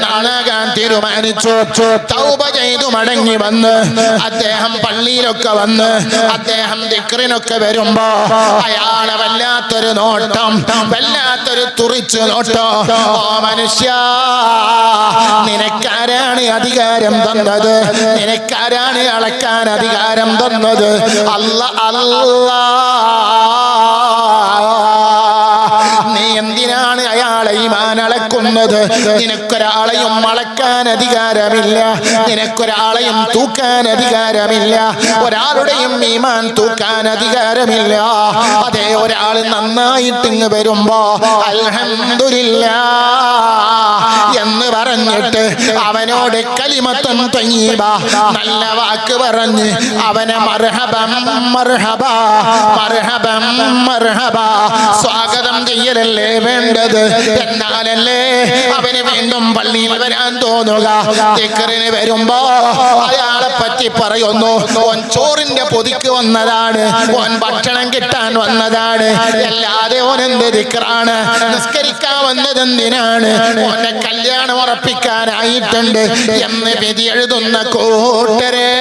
നന്നാകാൻ തീരുമാനിച്ചു. തൗബ ചെയ്തു മടങ്ങി വന്ന് അദ്ദേഹം പള്ളിയിലൊക്കെ വന്ന് അദ്ദേഹം ദിക്റിനൊക്കെ വരുമ്പോ അയാളെ വല്ലാത്തൊരു നോട്ടം, വല്ലാത്തൊരു തുറിച്ചു നോട്ടം. ഓ മനുഷ്യ, നിനക്കാരാണ് അധികാരം തന്നത്? നിനക്കാരാണ് അളക്കാൻ അധികാരം തന്നത്? അല്ലാ. നീ എന്തിനാണ് അയാളെ ഈമാൻ അളക്കുന്നത്? നിനക്കൊരാളെയും അളക്കാൻ അധികാരമില്ല, നിനക്കൊരാളെയും തൂക്കാൻ അധികാരമില്ല, ഒരാളുടെയും ഈമാൻ തൂക്കാൻ അധികാരമില്ല. അതേ, ഒരാൾ നന്നായിട്ട് ഇങ്ങ് വരുമ്പോ അൽഹംദുലില്ലാഹ് എന്ന് പറഞ്ഞിട്ട് അവനോട് കലിമത്തുൻ തയ്യിബ, നല്ല വാക്ക് പറഞ്ഞ് അവനെ മർഹബൻ മർഹബാ മർഹബൻ മർഹബാ സ്വാഗതം ചെയ്യലല്ലേ വേണ്ടത്? എന്നാലല്ലേ അവന് വീണ്ടും പള്ളിയിൽ വരാൻ തോന്നുക. ദിക്റിന് വരുമ്പോ അയാളെ പറ്റി പറയുന്നു, ഓൻ ചോറിന്റെ പൊതിക്ക് വന്നതാണ്, ഓൻ ഭക്ഷണം കിട്ടാൻ വന്നതാണ്, അല്ലാതെ ഓൻ എന്ത് ദിക്റാണ്? നിസ്കരിക്കാൻ വന്നത് എന്തിനാണ്? ഓന്റെ കല്യാണം ഉറപ്പിക്കാനായിട്ടുണ്ട് എന്ന് വിധി എഴുതുന്ന കൂട്ടരെ,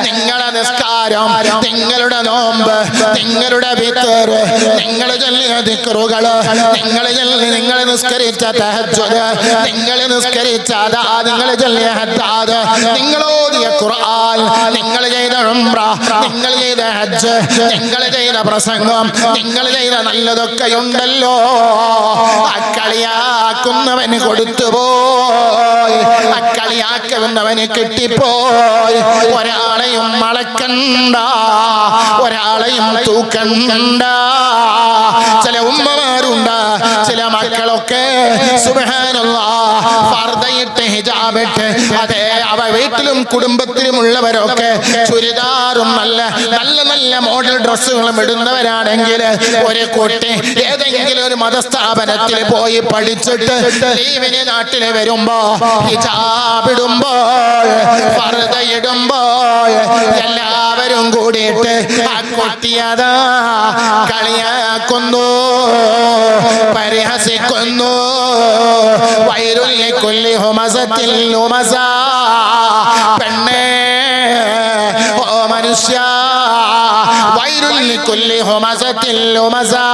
നിങ്ങളെ നിസ്കാരം, നിങ്ങളുടെ നോമ്പ്, നിങ്ങളുടെ വിത്തർ, നിങ്ങൾ ചൊല്ലിയ ദിക്റുകള്, നിങ്ങൾ നിസ്കരിച്ച തഹജ്ജുദ്, നിങ്ങൾ നിസ്കരിച്ച അദാ, നിങ്ങൾ ചൊല്ലിയ ഹദ്ദാദ്, നിങ്ങൾ ഓതിയ ഖുർആൻ, നിങ്ങൾ ചെയ്ത ഉംറ, നിങ്ങൾ ചെയ്ത ഹജ്ജ്, നിങ്ങൾ ചെയ്ത പ്രസംഗം, നിങ്ങൾ ചെയ്ത നല്ലതൊക്കെ ഉണ്ടല്ലോ, അക്കളിയാക്കുന്നവന് കൊടുത്തുപോയി, അക്കളിയാക്കുന്നവന് കിട്ടിപ്പോയി. ഒരാളെയും മളക്കണ്ട, ഒരാളെയും തൂക്കണ്ട. ചില ഉമ്മമാരുണ്ട്, ചില മക്കളൊക്കെ സുബ്ഹാനല്ലാഹ് ഫർദയിട്ട് ഹിജാബിട്ട്, അതെ, അവ വീട്ടിലും കുടുംബത്തിലുമുള്ളവരൊക്കെ ചുരിദാറും നല്ല നല്ല നല്ല മോഡൽ ഡ്രസ്സുകളും ഇടുന്നവരാണെങ്കിൽ ഒരു കുട്ടി ഏതെങ്കിലും ഒരു മതസ്ഥാപനത്തിൽ പോയി പഠിച്ചിട്ട് ലീവിന് നാട്ടിൽ വരുമ്പോ ഹിജാബിടുമ്പോൾ ഫർദയിടുമ്പോൾ എല്ലാവരും കൂടിയിട്ട് ആ കുട്ടിയതാ കളിയാക്കുന്നു, പരിഹസിക്കുന്നു. വൈറുൽ ലികുല്ലി ഹുമസത്തിൽ ലുമസാ. പെണ്ണേ, ഓ മനുഷ്യ, വൈറുൽ ലികുല്ലി ഹുമസത്തിൽ ലുമസാ.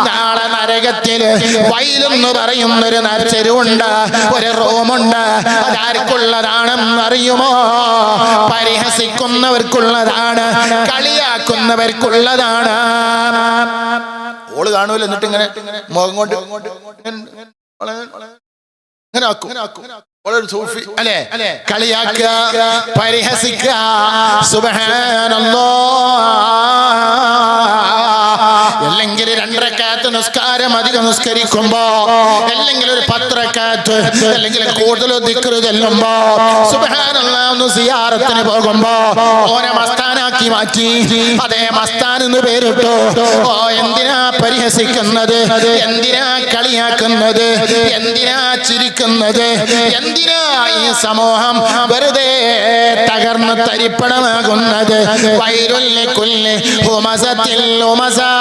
നാളെ നരകത്തില് വൈലെന്ന് പറയുന്നൊരു ചെരുവുണ്ട്, ഒരു റൂമുണ്ട്. അതാർക്കുള്ളതാണെന്ന് അറിയുമോ? പരിഹസിക്കുന്നവർക്കുള്ളതാണ്, കളിയാക്കുന്നവർക്കുള്ളതാണ്. ഓള് കാണൂല, എന്നിട്ട് ഇങ്ങനെ മുഖം കൊണ്ട് ഇങ്ങനെ ആക്കും. സൂഫി അല്ലേ? കളിയാക്കുക, പരിഹസിക്കുക. സുബ്ഹാനല്ലാഹ്. അല്ലെങ്കിൽ 2 റക്അത്ത് നിസ്കാരം അധികം നിസ്കരിക്കുമ്പോ, അല്ലെങ്കിൽ ഒരു 10 റക്അത്ത്, അല്ലെങ്കിൽ കൂടുതൽ ദിക്ർ ചെല്ലുമ്പോ, സുബ്ഹാനല്ലാഹ് ഒന്ന് സിയാറത്തിന് പോകുമ്പോ ഓനെ മസ്താനാക്കി മാറ്റി. അതേ, മസ്താൻ എന്ന് പേരിട്ടു. ഓ, എന്തിനാ പരിഹസിക്കുന്നത്? എന്തിനാ കളിയാക്കുന്നത്? എന്തിനാ ചിരിക്കുന്നത്? എന്തിനാ ഈ സമൂഹം വെറുതെ തകർന്ന് തരിപ്പണമാകുന്നത്? വൈറുൽ ലികുല്ലി ഹുമസത്തിൽ ലുമസാ.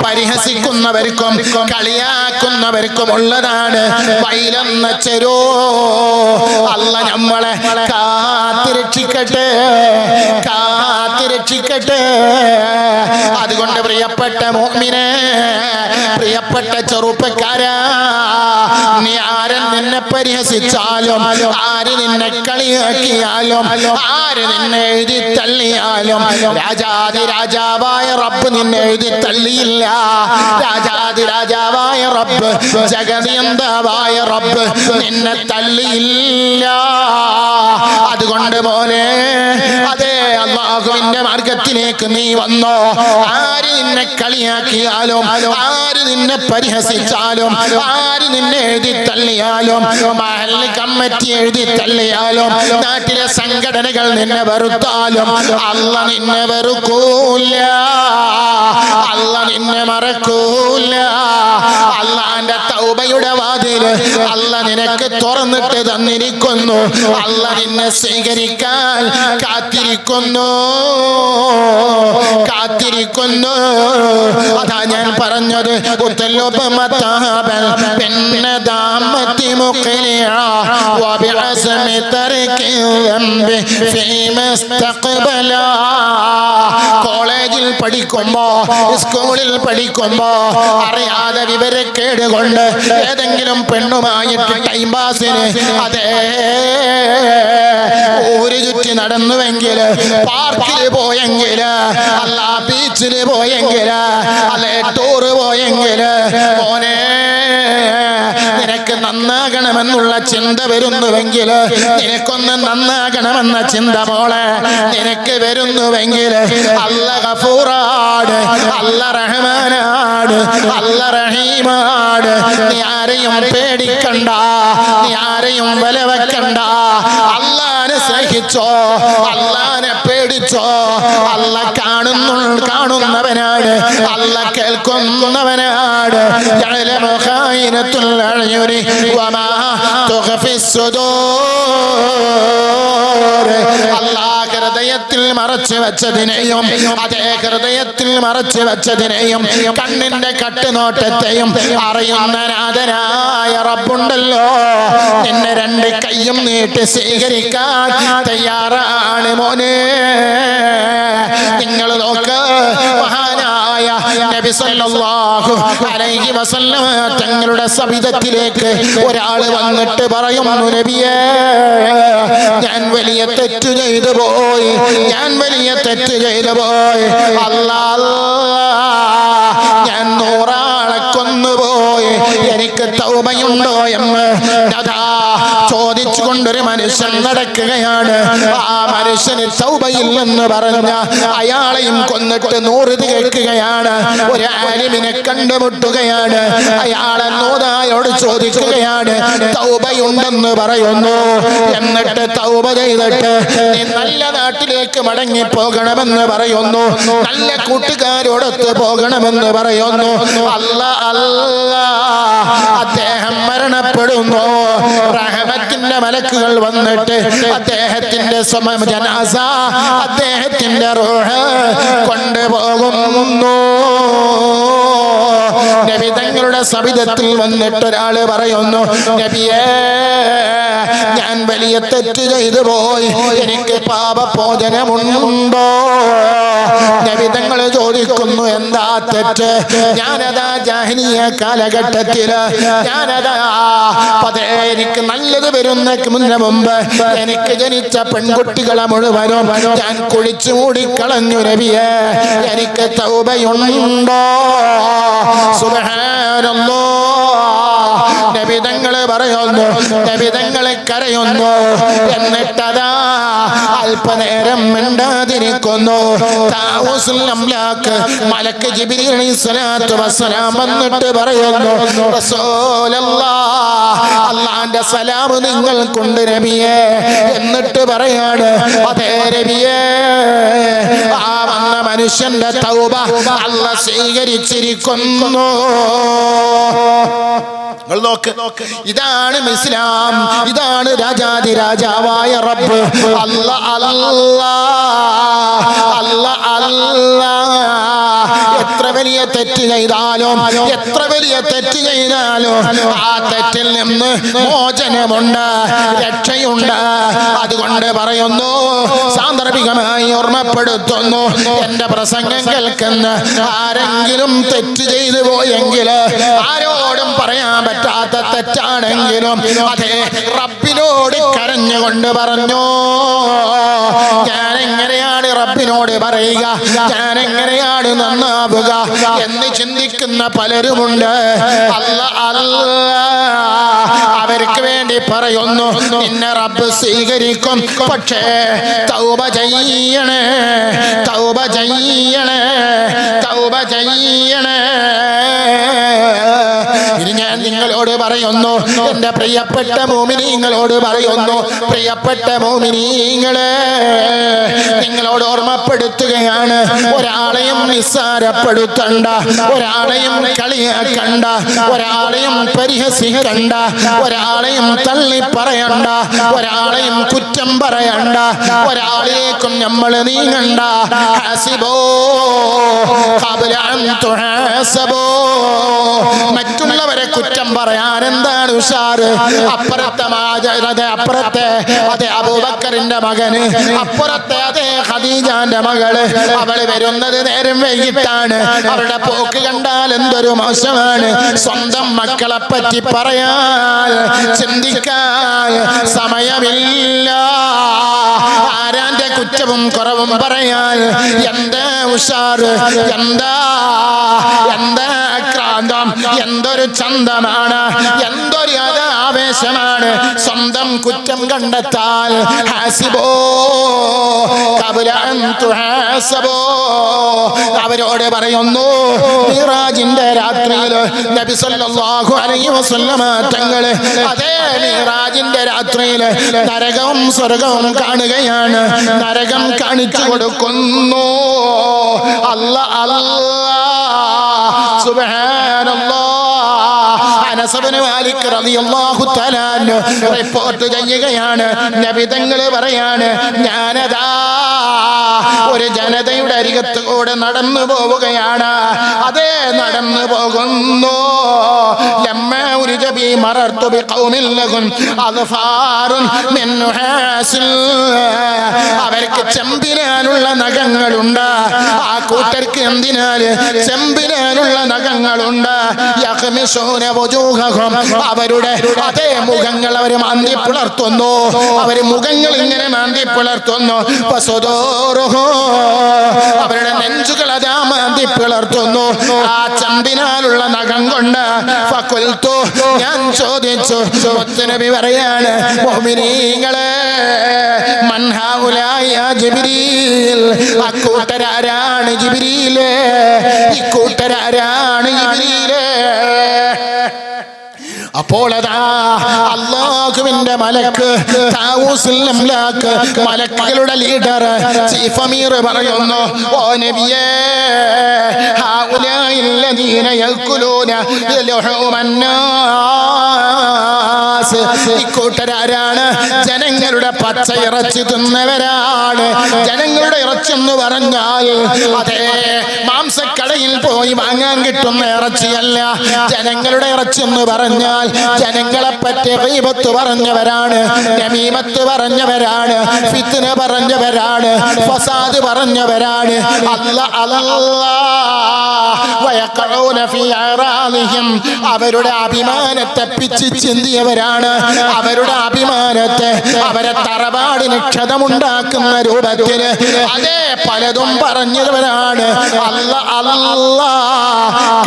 പരിഹസിക്കുന്നവർക്കും കളിയാക്കുന്നവർക്കും ഉള്ളതാണ് വൈലെന്ന ചെരോ. അല്ലാഹ് നമ്മളെ കാത്തിരക്ഷിക്കട്ടെ, കാത്തിരക്ഷിക്കട്ടെ. അതുകൊണ്ട് പ്രിയപ്പെട്ട മുഅ്മിനേ, പ്രിയപ്പെട്ട ചെറുപ്പക്കാരാ, നീ ആരൻ നിന്നെ പരിഹസിച്ചാലും, ആര് നിന്നെ കളിയാക്കിയാലും, ആര് നിന്നെ എഴുതി തള്ളിയാലും, രാജാതി രാജാവായ റബ്ബ് നിന്നെ എഴുതി തള്ളിയില്ല. രാജാതി രാജാവായ റബ്ബ്, ജഗനിയന്താവായ റബ്ബ് നിന്നെ തള്ളിയില്ല. അതുകൊണ്ട് പോലെ, അതേ, അല്ലാഹുവിന്റെ മാർഗത്തിലേക്ക് നീ വന്നോ. ആര് നിന്നെ കളിയാക്കിയാലും, ആര് നിന്നെ പരിഹസിച്ചാലും, ആര് നിന്നെ എഴുതി തള്ളിയാലും, മഹല്ല് കമ്മിറ്റി എഴുതി തള്ളിയാലും, നാട്ടിലെ സംഘടനകൾ നിന്നെ വെറുത്താലും, അല്ലാഹ് നിന്നെ വെറുക്കൂല, അല്ലാഹ് നിന്നെ മറക്കൂല. അല്ലാഹുവിന്റെ തൗബയുടെ വാതില് അല്ലാഹ് നിനക്ക് തുറന്നിട്ട് തന്നിരിക്കുന്നു. അല്ലാഹ് നിന്നെ സ്വീകരിക്കാൻ കാത്തിരിക്കുന്നു, കാത്തിരിക്കുന്നു. അതാ ഞാൻ പറഞ്ഞത്, പിന്നെ ദാം ഇസ്തഖ്ബലാ. കോളേജിൽ പഠിക്കുമ്പോ സ്കൂളിൽ പഠിക്കുമ്പോ അറിയാതെ വിവരക്കേട് കൊണ്ട് ഏതെങ്കിലും പെണ്ണുമായിട്ട് ടൈം പാസിന് അതേ ഊര് ചുറ്റി നടന്നുവെങ്കിൽ, പാർക്കിൽ പോയെങ്കിൽ, അല്ല ബീച്ചിൽ പോയെങ്കിൽ, അല്ലെ ടൂറ് പോയെങ്കിൽ, മോനെ നിനക്ക് നന്നാകണമെന്നുള്ള ചിന്ത വരുന്നുവെങ്കിൽ, നിനക്കൊന്ന് നന്നാകണമെന്ന ചിന്ത മോളെ നിനക്ക് വരുന്നുവെങ്കിൽ, അല്ല ഗഫൂറാണ്, അല്ല റഹ്മാനാണ്, അല്ല റഹീമാണ്. നീ ആരെയും പേടിക്കണ്ട, നീ ആരെയും വില വെക്കണ്ട. അല്ലാഹനെ സ്നേഹിച്ചോ, അല്ലാഹനെ പേടിച്ചോ. അല്ല കാണുന്നവനാണ്, അല്ല കേൾക്കുന്നവനാണ്. യഅലമു ഖായിനത്തുൽ അഅ്യുനി വമാ തുഖഫിസ് സുദൂർ. അല്ലാഹ് ഹൃദയത്തിൽ മറച്ചു വെച്ചതിനെയും അതേ ഹൃദയത്തിൽ മറച്ചു വെച്ചതിനെയും കണ്ണിന്റെ കട്ടുനോട്ടത്തെയും അറിയുന്ന നാഥനായ റബ്ബുണ്ടല്ലോ. നിന്നെ രണ്ട് കൈയും നീട്ടി സ്വീകരിക്കാൻ തയ്യാറാണ് മോനെ. നിങ്ങൾ നോക്ക്, മഹാനായ നബി സല്ലല്ലാഹു അലൈഹി വസല്ലം തങ്ങളുടെ സവിധത്തിലേക്ക് ഒരാൾ വന്നിട്ട് പറയുന്നു, നബിയേ ഞാൻ വലിയ തെറ്റ് ചെയ്തു പോയി, ഞാൻ വലിയ തെറ്റ് ചെയ്തു പോയി. അല്ലാഹ് ഞാൻ 100 ആളെ കൊന്നുപോയി, എനിക്ക് തൗബയുണ്ടോ എന്ന് അതാ ചോദിച്ചുകൊണ്ടൊരു മനുഷ്യൻ നടക്കുകയാണ്. ആ മനുഷ്യന് തൗബയില്ലെന്ന് പറഞ്ഞ അയാളെയും കൊന്നിട്ട് 100 കേൾക്കുകയാണ്. ഒരു ആലിമിനെ കണ്ടുമുട്ടുകയാണ്. അയാളെ നോദായോട് ചോദിക്കുകയാണ്, തൗബയുണ്ടെന്ന് പറയുന്നു. എന്നിട്ട് തൗബ ചെയ്തിട്ട് നീ നല്ല നാട്ടിലേക്ക് മടങ്ങി പോകണമെന്ന് പറയുന്നു, നല്ല കൂട്ടുകാരോടൊത്ത് പോകണമെന്ന് പറയുന്നു. അദ്ദേഹം മരണപ്പെടുന്നു. റഹ്മത്തിന്റെ മലക്കുകൾ വന്നിട്ട് അദ്ദേഹത്തിന്റെ ജനാസ, അദ്ദേഹത്തിന്റെ റൂഹ് കൊണ്ടുപോകുന്നു. നബി തങ്ങളുടെ സവിധത്തിൽ വന്നിട്ട് ഒരാള് പറയുന്നു, നബിയേ ഞാൻ വലിയ തെറ്റ് ചെയ്തു പോയി, എനിക്ക് പാപഭോജനമുണ്ടോ? നബി തങ്ങൾ ചോദിക്കുന്നു, എന്താ തെറ്റ്? ഞാനതാ ജാഹിലിയ്യ കാലഘട്ടത്തില് ഞാനതാ എനിക്ക് നല്ലത് വരുന്നതിന് മുമ്പ് എനിക്ക് ജനിച്ച പെൺകുട്ടികളെ മുഴുവനും ഞാൻ കുഴിച്ചു മൂടിക്കളഞ്ഞു. നബിയേ എനിക്ക് തൗബയുണ്ടോ? സുബ്ഹാനല്ലാഹ്. നബി തങ്ങൾ പറയുന്നു, നബി തങ്ങൾ കരയുന്നു. എന്നിട്ടതാ അല്പനേരം മിണ്ടാതിരിക്കുന്നു. താഊസുൽ അംലാക്ക് മലക്ക് ജിബ്രീൽ അലൈഹിസ്സലാത്തു വസ്സലാം വന്നിട്ട് പറയുന്നു, റസൂലല്ലാഹ് അല്ലാഹുവിന്റെ സലാം നിങ്ങൾക്കുണ്ട് നബിയേ. എന്നിട്ട് പറയാണ്, അതേ നബിയേ ആ വന്ന മനുഷ്യന്റെ തൗബ അല്ലാഹ് സ്വീകരിച്ചിരിക്കുന്നു. നോക്ക്, ഇതാണ് ഇസ്ലാം, ഇതാണ് രാജാതിരാജാവായ റബ്ബ്. അല്ലാഹ് അല്ലാഹ് അല്ലാഹ്. എത്ര വലിയ തെറ്റ് ചെയ്താലും, എത്ര വലിയ തെറ്റ് ചെയ്താലും ആ തെറ്റിൽ നിന്ന് മോചനമുണ്ട്, രക്ഷയുണ്ട്. അതുകൊണ്ട് പറയുന്നു, സാന്ദർഭികമായി ഓർമ്മപ്പെടുത്തുന്നു, എന്റെ പ്രസംഗം കേൾക്കുന്ന ആരെങ്കിലും തെറ്റ് ചെയ്തു പോയെങ്കിൽ, ആരോടും പറയാൻ പറ്റാത്ത തെറ്റാണെങ്കിലും അതെ റബ്ബിനോട് കരഞ്ഞുകൊണ്ട് പറഞ്ഞു, ഞാൻ എങ്ങനെയാണ് റബ്ബിനോട് പറയുക, ഞാൻ എങ്ങനെയാണ് നന്നാവുക എന്ന് ചിന്തിക്കുന്ന പലരുമുണ്ട്. അവർക്ക് വേണ്ടി പറയുന്നു, നിന്നെ റബ്ബ് സ്വീകരിക്കും, പക്ഷേ തൗബ ചെയ്യണേ, തൗബ ചെയ്യണേ, തൗബ ചെയ്യണേ. ഇനി ഞാൻ നിങ്ങളോട് പറയുന്നു, എന്റെ പ്രിയപ്പെട്ട മോമിനീങ്ങളോട് പറയുന്നു, പ്രിയപ്പെട്ട മോമിനീങ്ങളെ നിങ്ങളോട് ഓർമ്മപ്പെടുത്തുകയാണ്, ഒരാളെയും നിസ്സാരപ്പെടുത്തണ്ട, ഒരാളെയും കളിയാക്കണ്ട, ഒരാളെയും പരിഹസിക്കണ്ട, ഒരാളെയും തള്ളി പറയണ്ട, ഒരാളെയും കുറ്റം കുറ്റം പറയണ്ട, ഒരാളേക്കും നമ്മൾ നീങ്ങണ്ട. ഹസിബോ ഖബ്ല അൻ തുഹാസബോ. മറ്റുള്ളവരെ കുറ്റം പറയാൻ എന്താണ് ഉഷാറ്? അപ്പുറത്തെ അതെ അബൂബക്കറിന്റെ മകന്, അപ്പുറത്തെ അതെ ഖദീജാന്റെ മകള്, അവള് വരുന്നത് നേരം വൈകിട്ടാണ്. അവരുടെ പോക്ക് കണ്ടാൽ എന്തൊരു മോശമാണ്. സ്വന്തം മക്കളെ പറ്റി പറയാൻ ചിന്തിക്കാൻ സമയമില്ല. ആരാന്റെ കുറ്റവും കുറവും പറയാൻ എന്താ ഉഷാറ്, എന്താ ക്രാന്തം, എന്തൊരു ചന്തമാണ്, എന്തൊരു ആവേശമാണ്. സ്വന്തം കുറ്റം കണ്ടെത്താൽ ഹാസിബോ ഖബ്ല അൻ തുഹാസബോ. അവരോട് പറയുന്നു, മിറാജിന്റെ രാത്രിയിൽ നബി സല്ലല്ലാഹു അലൈഹി വസല്ലമ തങ്ങള് അതേ മിറാജിന്റെ രാത്രിയിൽ നരകവും സ്വർഗവും കാണുകയാണ്. നരകം കാണിച്ചു കൊടുക്കുന്നു. അല്ലാഹ് സുബ്ഹാനല്ലാഹ്. അനസ് ഇബ്നു മാലിക് റളിയല്ലാഹു തആല റിപ്പോർട്ട് ചെയ്യുകയാണ്, നബി തങ്ങൾ പറയാണ്, ഞാനതാ ഒരു ജനതയുടെ അരികത്തൂടെ നടന്നു പോവുകയാണ്. അതേ നടന്നു പോകുന്നു. അവർക്ക് ചെമ്പിനാനുള്ള നഖങ്ങളുണ്ട്. ആ കൂട്ടർക്ക് എന്തിനാല് ചെമ്പിനാനുള്ള നഖങ്ങളുണ്ട്. അവരുടെ അതേ മുഖങ്ങൾ അവർ മാന്തി പിളർത്തുന്നു. അവര് മുഖങ്ങൾ ഇങ്ങനെ മാന്തി പിളർത്തുന്നു. അവരുടെ നെഞ്ചുകൾ അതാ മാന്തി പിളർത്തുന്നു. ആ ചെമ്പിനാലുള്ള നഖം കൊണ്ട് ഫഖുൽതു, ഞാൻ ചോദിച്ചു. മുത്തുനബി പറയാണ്, മുഅ്മിനീങ്ങളെ, മൻ ഹൗലായ ജിബ്രീൽ, അക്കൂട്ടരാരാണ് ജിബ്രീലേ, ഇക്കൂട്ടരാരാണ് ജിബ്രീലേ. അപ്പോൾ അതാ അല്ലാഹുവിന്റെ മലക്ക് താവൂസുൽ അംലാക്ക്, മലക്കുകളുടെ ലീഡർ ചീഫ് അമീർ പറയുന്നു, ഓ നബിയേ, ഹൗലായില്ലദീന യഅ്കുലൂന ലഹൂമന്നാസ്, ഇക്കൂട്ടരാരാണ്? ജനങ്ങളുടെ പച്ച ഇറച്ചി തിന്നവരാണ്. ജനങ്ങളുടെ ഇറച്ചി എന്ന് പറഞ്ഞാൽ അതേ മാംസക്കടയിൽ പോയി വാങ്ങാൻ കിട്ടുന്ന ഇറച്ചിയല്ല. ജനങ്ങളുടെ ഇറച്ചി എന്ന് പറഞ്ഞാൽ ജനങ്ങളെ പറ്റി ഗീബത്ത് പറഞ്ഞവരാണ്, നമീമത്ത് പറഞ്ഞവരാണ്, ഫിത്ന പറഞ്ഞവരാണ്, ഫസാദ് പറഞ്ഞവരാണ്. അവരുടെ അഭിമാനത്തെ പിച്ച് ചിന്തിയവരാണ്. അവരുടെ അഭിമാനത്തെ, അവരെ തറവാടിന് ക്ഷതമുണ്ടാക്കുന്ന രൂപത്തിന് അതേ പലതും പറഞ്ഞവരാണ്.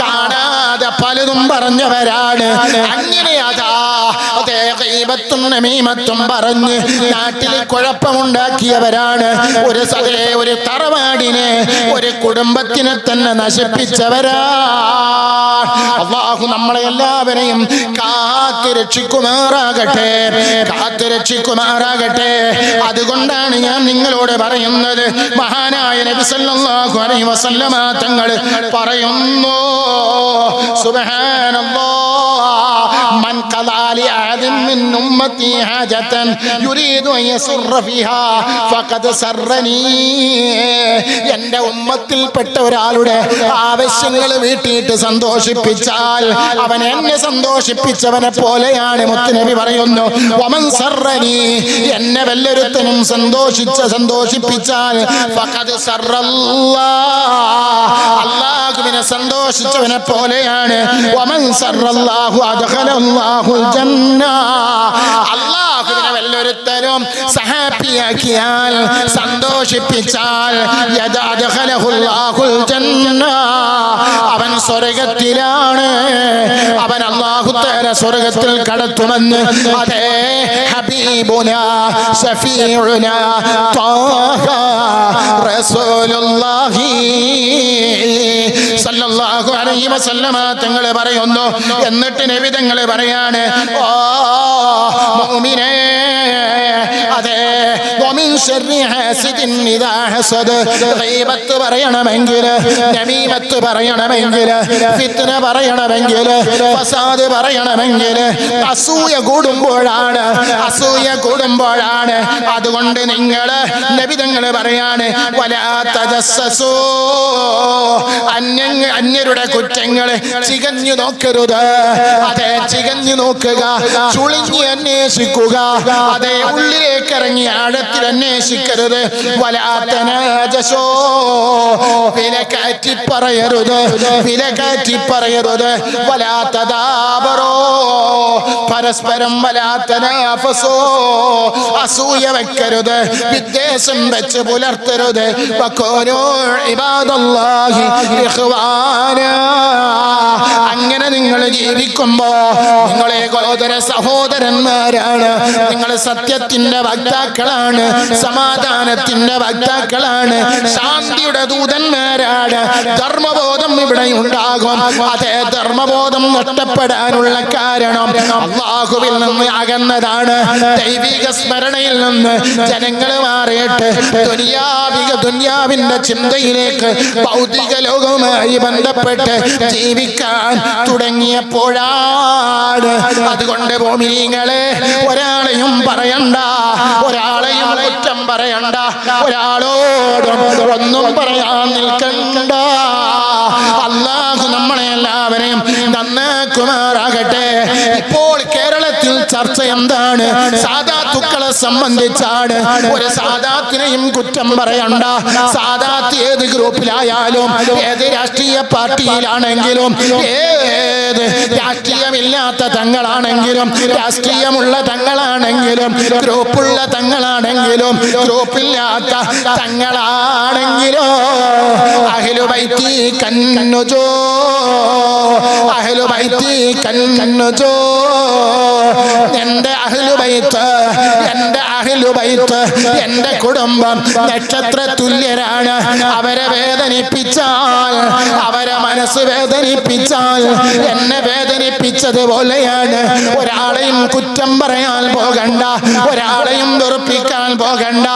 കാണാതെ പലതും പറഞ്ഞവരാണ്. അങ്ങനെ അതാ അതേ ഗീബത്തും നമീമത്തും പറഞ്ഞ് നാട്ടിൽ കുഴപ്പമുണ്ടാക്കിയവരാണ്. ഒരു തറവാടിനെ, ഒരു കുടുംബത്തിനെ തന്നെ നശിപ്പിച്ചവരാ. അല്ലാഹു നമ്മളെ എല്ലാവരെയും കാത്തുരക്ഷിക്കുമാറാകട്ടെ, കാത്തുരക്ഷിക്കുമാറാകട്ടെ. അതുകൊണ്ടാണ് ഞാൻ നിങ്ങളോട് പറയുന്നത്, മഹാനായ നബി സല്ലല്ലാഹു അലൈഹി വസല്ലമ തങ്ങൾ പറയുന്നു, സുബ്ഹാനല്ലാഹ്, മൻ ഖദാ ലിഅഹദിൻ മിൻ ഉമ്മത്തി ഹാജതൻ യുരീദു അൻ യസുറ ഫീഹാ ഫഖദ് സറനി. എൻ്റെ ഉമ്മത്തിൽപ്പെട്ട ഒരാളുടെ ആവശ്യങ്ങൾ വീട്ടിയിട്ട് സന്തോഷിപ്പിച്ചാൽ അവൻ എന്നെ സന്തോഷിപ്പിച്ചവനെ പോലെയാണ്. മുത്തുനബി പറയുന്നു, വമൻ സറനി, എന്നെ വല്ലൊരുത്തനും സന്തോഷിപ്പിച്ചാൽ ഫഖദ് സറല്ലാഹ്, അല്ലാഹുവിനെ സന്തോഷിച്ചവനെ പോലെയാണ്. വമൻ സറല്ലാഹു അദ്ഖലല്ലാഹുൽ ജന്ന, അല്ലാഹുവിനെ വല്ലൊരുത്തരും സഹാപ്പിയാക്കിയാൽ, സന്തോഷിപ്പിച്ചാൽ യദഖലഹുല്ലാഹുൽ ജന്ന, അവൻ സ്വർഗ്ഗത്തിലാണ്. അവൻ അല്ലാഹു തആല സ്വർഗ്ഗത്തിൽ കടത്തുമെന്ന് അതേ ഹബീബുനാ ശഫീഉനാ ത്വാഹ റസൂലുള്ളാഹി സല്ലല്ലാഹു അലൈഹി വസല്ലമ തങ്ങൾ പറയുന്നു. എന്നിട്ട് നബി തങ്ങൾ പറയാണ്, ഓ മുഅ്മിനേ, അതേ വമിൻ ശർരി ഹാസിദിൻ ഇദാ ഹസദ്. ഗീബത്ത് പറയണമെങ്കിൽ, നമീമത്ത് പറയണമെങ്കിൽ, ഫിത്ന പറയണമെങ്കിൽ, ഫസാദ് പറയണമെങ്കിൽ അസൂയ കൂടുമ്പോഴാണ്, അസൂയ കൂടുമ്പോഴാണ്. അതുകൊണ്ട് നിങ്ങൾ നബി തങ്ങൾ പറയാണ് വലാ തജസ്സസൂ, അന്യരുടെ കുറ്റങ്ങൾ ചികഞ്ഞു നോക്കരുത്. അതെ, ചികഞ്ഞു നോക്കുക, ചുളിഞ്ഞ് അന്വേഷിക്കുക. അതെ, ഉള്ളിലേക്ക് ഇറങ്ങി ആഴത്തിൽ അന്വേഷിക്കരുത്. വലാ തനാജസൂ, വിലക്കാറ്റി പറയരുത്, വിലക്കാറ്റി പറയരുത്. വലാ തദാബറൂ, പരസ്പരം വലാ തനാഫസൂ, അസൂയ വെക്കരുത്, വിദ്വേഷം വെച്ച് പുലർത്തരുത്. വകൂനൂ ഇബാദല്ലാഹി ഇഖ്വാനാ. അങ്ങനെ നിങ്ങൾ ജീവിക്കുമ്പോ നിങ്ങൾ ഏകോദര സഹോദരന്മാരാണ്. നിങ്ങൾ സത്യത്തിന്റെ വക്താക്കളാണ്, സമാധാനത്തിന്റെ വക്താക്കളാണ്, ശാന്തിയുടെ ദൂതന്മാരാണ്. ധർമ്മബോധം ഇവിടെ ഉണ്ടാകും. അതേ ധർമ്മബോധം നഷ്ടപ്പെടാനുള്ള കാരണം അല്ലാഹുവിൽ നിന്ന് അകന്നതാണ്. ദൈവിക സ്മരണയിൽ നിന്ന് ജനങ്ങൾ മാറിയിട്ട് ദുനിയാവിന്റെ ചിന്തയിലേക്ക് ഭൗതിക ലോകവുമായി ബന്ധപ്പെട്ട് ജീവിക്കാൻ തുടങ്ങിയപ്പോഴാണ്. അതുകൊണ്ട് മോമിനീങ്ങളെ, ഒരാളെയും പറയണ്ട, ഒരാളെയും കുറ്റം പറയണ്ട, ഒരാളോടും ഒന്നും പറയാൻ നിൽക്കണ്ട. അല്ലാഹു നമ്മളെ എല്ലാവരെയും നന്നാക്കുമാറാകട്ടെ. ഇപ്പോൾ കേരളത്തിൽ ചർച്ച എന്താണ്? സാദാത്തുക്കളെ സംബന്ധിച്ചാണ്. ഒരു സാദാത്തിനെയും കുറ്റം പറയണ്ട. സാദാത്ത് ഏത് ഗ്രൂപ്പിലായാലും, ഏത് രാഷ്ട്രീയ പാർട്ടിയിലാണെങ്കിലും, ഏത് രാഷ്ട്രീയമില്ലാത്ത തങ്ങളാണെങ്കിലും, രാഷ്ട്രീയമുള്ള തങ്ങളാണെങ്കിലും, ഗ്രൂപ്പുള്ള തങ്ങളാണെങ്കിലും, ഗ്രൂപ്പില്ലാത്ത തങ്ങളാണെങ്കിലും, അഹ്ലു ബൈത്തി കന്നുജോ, അഹ്ലു ബൈത്തി കന്നുജോ. എന്റെ അഹ്ലു ബൈത്ത്, എന്റെ അഹ്ലു ബൈത്ത്, എന്റെ കുടുംബം നക്ഷത്ര തുല്യരാണ്. അവരെ വേദനിപ്പിച്ചാൽ, അവരെ മനസ്സ് വേദനിപ്പിച്ചാൽ എന്നെ വേദനിപ്പിച്ചതുപോലെയാണ്. ഒരാളെയും കുറ്റം പറയാൻ പോകണ്ട, ഒരാളെയും വെറുപ്പിക്കാൻ പോകണ്ട.